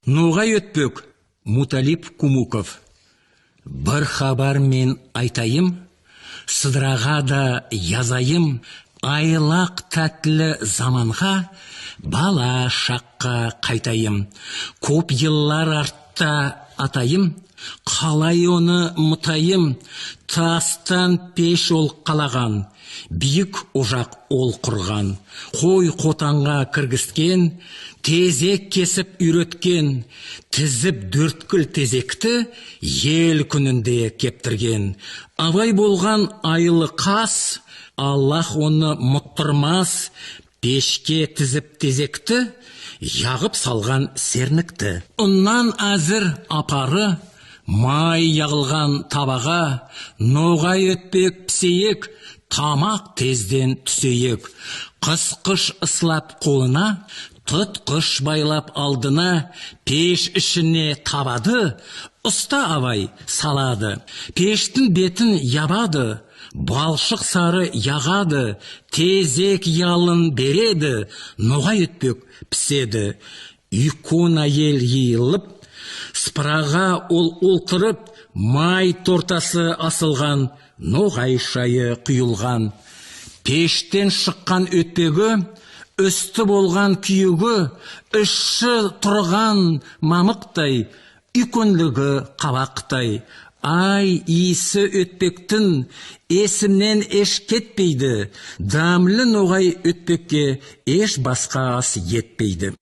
Ноғай өтпек, Муталип Кумуков. Бір хабар мен айтайым, сыдыраға да язайым, айлақ тәтлі заманға, бала шаққа қайтайым. Көп еллар артта атайым, қалай оны мұтайым, тастан пеш ол қалаған, биік ожақ ол құрған, қой қотанға кіргізген, тезек кесіп үйреткен, тізіп дөрткіл тезекті ел күнінде кептірген. Абай болған айлы қас, Аллах оны мұттырмас, пешке тізіп тезекті, яғып салған сернікті. Ұннан әзір апары, май яғылған табаға, ноғай өтпек пісейік, тамақ тезден түсейік. Қыс-қыш ыслап қолына, тұтқыш байлап алдына, пеш ішіне табады, ұста Абай салады. Пештің бетін ябады, балшық сары яғады, тезек ялын береді, ноғай өтпек піседі. Үйкон әйел йиылып, спыраға ол олтырып, май тортасы асылған, ноғай шайы құйылған. Пештен шыққан өтпегі, үсті болған күйігі, іші тұрған мамықтай, үйкөнлігі қабақтай. Ай, иісі өтпектің есімнен еш кетпейді, дамлы ноғай өтпекке еш басқа ас етпейді.